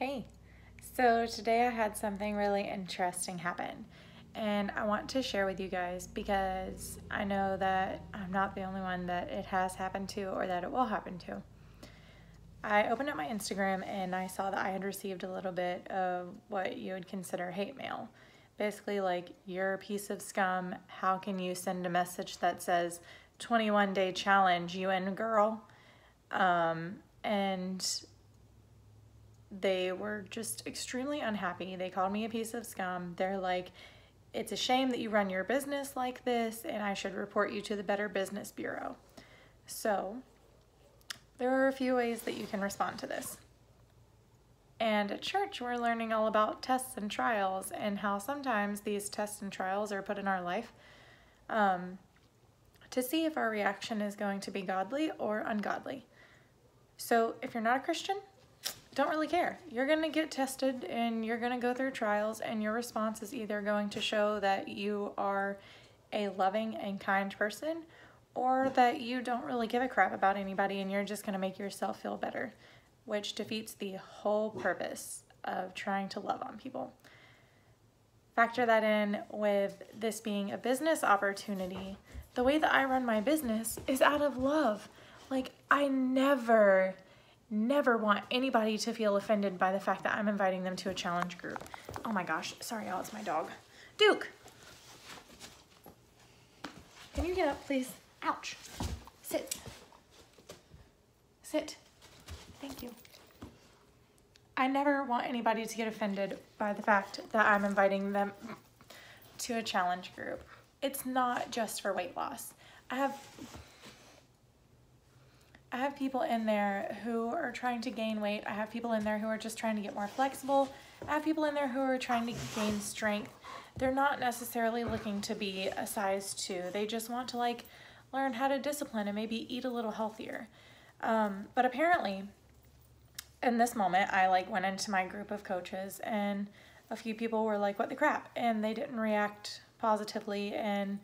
Hey, so today I had something really interesting happen, and I want to share with you guys because I know that I'm not the only one that it has happened to or that it will happen to. I opened up my Instagram and I saw that I had received a little bit of what you would consider hate mail. Basically, like, you're a piece of scum. How can you send a message that says 21-day challenge, UN girl? And they were just extremely unhappy. They called me a piece of scum. They're like, it's a shame that you run your business like this, and I should report you to the Better Business Bureau. So, there are a few ways that you can respond to this. And at church, we're learning all about tests and trials and how sometimes these tests and trials are put in our life to see if our reaction is going to be godly or ungodly. So, if you're not a Christian, don't really care. You're going to get tested and you're going to go through trials, and your response is either going to show that you are a loving and kind person or that you don't really give a crap about anybody and you're just going to make yourself feel better, which defeats the whole purpose of trying to love on people. Factor that in with this being a business opportunity. The way that I run my business is out of love. Like, I never want anybody to feel offended by the fact that I'm inviting them to a challenge group. Oh my gosh, sorry y'all, it's my dog. Duke! Can you get up, please? Ouch. Sit. Sit. Thank you. I never want anybody to get offended by the fact that I'm inviting them to a challenge group. It's not just for weight loss. I have people in there who are trying to gain weight. I have people in there who are just trying to get more flexible. I have people in there who are trying to gain strength. They're not necessarily looking to be a size 2. They just want to learn how to discipline and maybe eat a little healthier. But apparently, in this moment, I went into my group of coaches and a few people were like, what the crap? And they didn't react positively, and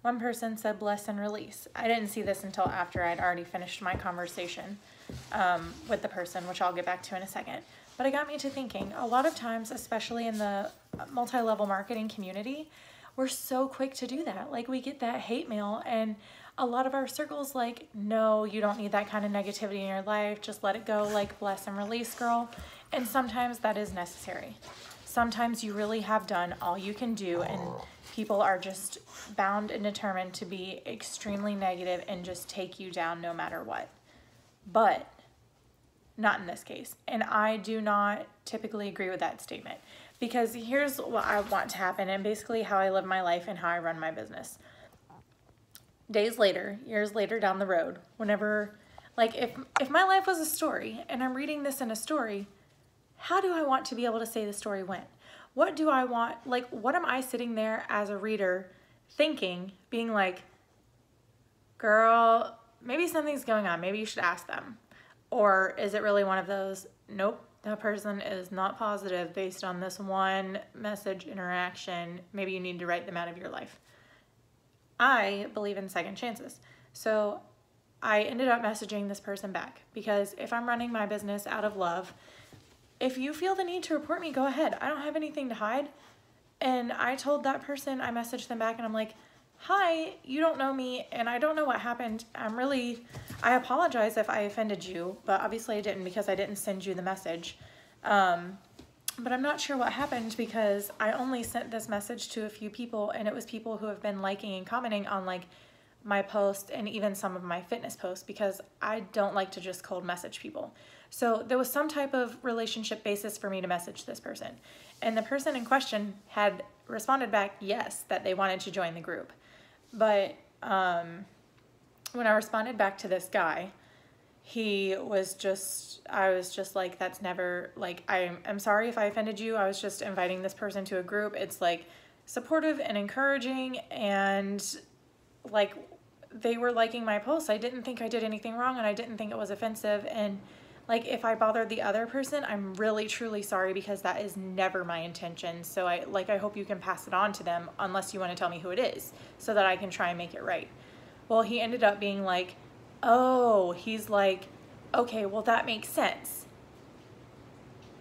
one person said bless and release. I didn't see this until after I'd already finished my conversation with the person, which I'll get back to in a second. But it got me to thinking, a lot of times, especially in the multi-level marketing community, we're so quick to do that. Like, we get that hate mail, and a lot of our circles no, you don't need that kind of negativity in your life. Just let it go, bless and release, girl. And sometimes that is necessary. Sometimes you really have done all you can do, and people are just bound and determined to be extremely negative and just take you down no matter what. But not in this case. And I do not typically agree with that statement, because here's what I want to happen and basically how I live my life and how I run my business. Days later, years later down the road, whenever, if my life was a story and I'm reading this in a story, how do I want to be able to say the story went? What do I want, what am I sitting there as a reader thinking, being like, girl, maybe something's going on, maybe you should ask them? Or is it really one of those, nope, that person is not positive based on this one message interaction, maybe you need to write them out of your life? I believe in second chances. So I ended up messaging this person back, because if I'm running my business out of love, if you feel the need to report me, go ahead. I don't have anything to hide. And I told that person, I messaged them back and I'm like, hi, you don't know me and I don't know what happened. I apologize if I offended you, but obviously I didn't, because I didn't send you the message. But I'm not sure what happened, because I only sent this message to a few people, and it was people who have been liking and commenting on my post and even some of my fitness posts, because I don't like to just cold message people. So there was some type of relationship basis for me to message this person. And the person in question had responded back, yes, that they wanted to join the group. But when I responded back to this guy, I was just like, that's never, I'm sorry if I offended you. I was just inviting this person to a group. It's supportive and encouraging, and they were liking my posts. I didn't think I did anything wrong, and I didn't think it was offensive. And if I bothered the other person, I'm really, truly sorry, because that is never my intention. So I hope you can pass it on to them, unless you want to tell me who it is, so that I can try and make it right. Well, he ended up being oh, he's okay, well, that makes sense.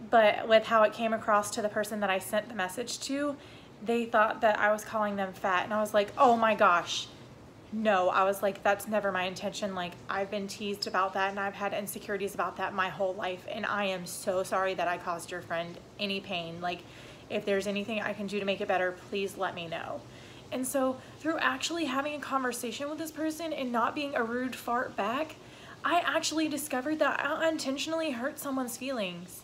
But with how it came across to the person that I sent the message to, they thought that I was calling them fat. And I was like, oh my gosh, no. I was like, that's never my intention. Like, I've been teased about that and I've had insecurities about that my whole life. And I am so sorry that I caused your friend any pain. Like, if there's anything I can do to make it better, please let me know. And so through actually having a conversation with this person and not being a rude fart back, I actually discovered that I unintentionally hurt someone's feelings.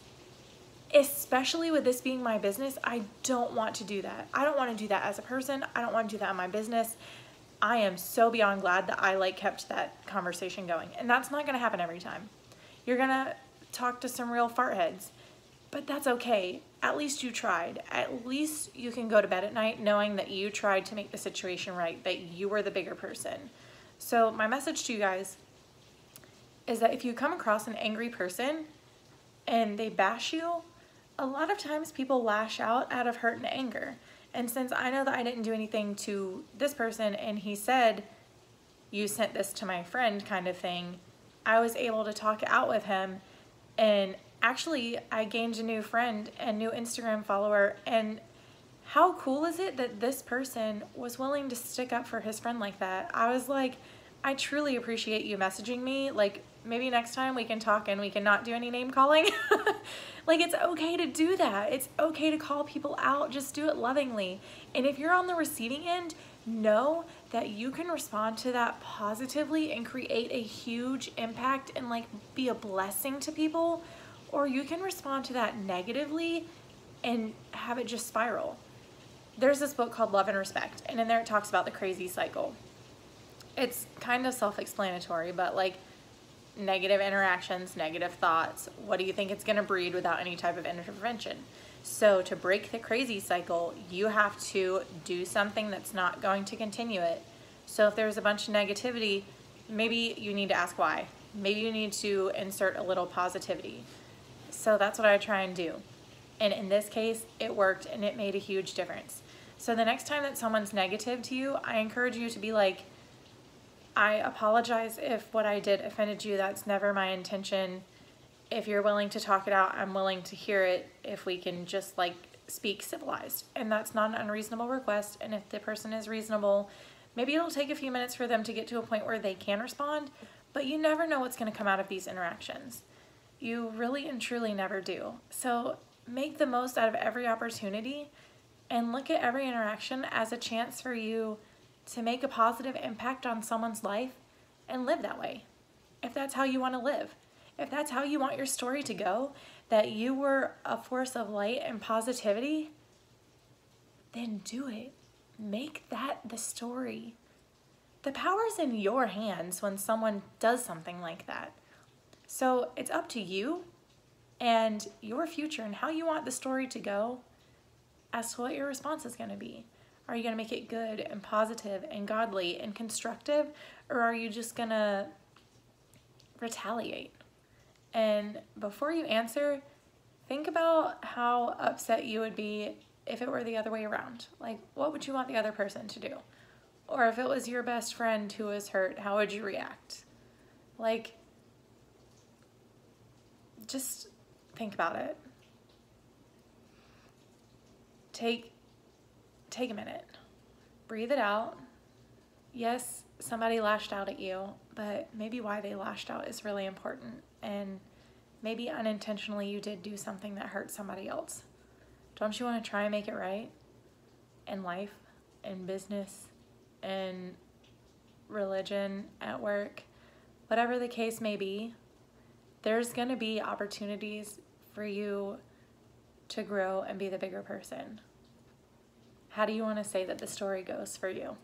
Especially with this being my business, I don't want to do that. I don't want to do that as a person. I don't want to do that in my business. I am so beyond glad that I kept that conversation going. And that's not going to happen every time. You're going to talk to some real fart heads, but that's okay. At least you tried. At least you can go to bed at night knowing that you tried to make the situation right, that you were the bigger person. So my message to you guys is that if you come across an angry person and they bash you, a lot of times people lash out of hurt and anger. And since I know that I didn't do anything to this person and he said, you sent this to my friend kind of thing, I was able to talk it out with him. And actually, I gained a new friend and new Instagram follower. And how cool is it that this person was willing to stick up for his friend like that? I was like, I truly appreciate you messaging me. Like, maybe next time we can talk and we can not do any name calling. Like, it's okay to do that. It's okay to call people out. Just do it lovingly. And if you're on the receiving end, know that you can respond to that positively and create a huge impact and be a blessing to people, or you can respond to that negatively and have it just spiral. There's this book called Love and Respect, and in there it talks about the crazy cycle. It's kind of self-explanatory, but negative interactions, negative thoughts, what do you think it's going to breed without any type of intervention? So to break the crazy cycle, you have to do something that's not going to continue it. So if there's a bunch of negativity, maybe you need to ask why. Maybe you need to insert a little positivity. So that's what I try and do. And in this case, it worked and it made a huge difference. So the next time that someone's negative to you, I encourage you to be like, I apologize if what I did offended you. That's never my intention. If you're willing to talk it out, I'm willing to hear it if we can just speak civilized. And that's not an unreasonable request. And if the person is reasonable, maybe it'll take a few minutes for them to get to a point where they can respond, but you never know what's going to come out of these interactions. You really and truly never do. So make the most out of every opportunity and look at every interaction as a chance for you to make a positive impact on someone's life and live that way. If that's how you want to live, if that's how you want your story to go, that you were a force of light and positivity, then do it. Make that the story. The power's in your hands when someone does something like that. So it's up to you and your future and how you want the story to go as to what your response is going to be. Are you going to make it good and positive and godly and constructive, or are you just going to retaliate? And before you answer, think about how upset you would be if it were the other way around. What would you want the other person to do? Or if it was your best friend who was hurt, how would you react? Just think about it. Take a minute. Breathe it out. Yes, somebody lashed out at you, but maybe why they lashed out is really important. And maybe unintentionally you did do something that hurt somebody else. Don't you want to try and make it right? In life, in business, in religion, at work, whatever the case may be, there's going to be opportunities for you to grow and be the bigger person. How do you want to say that the story goes for you?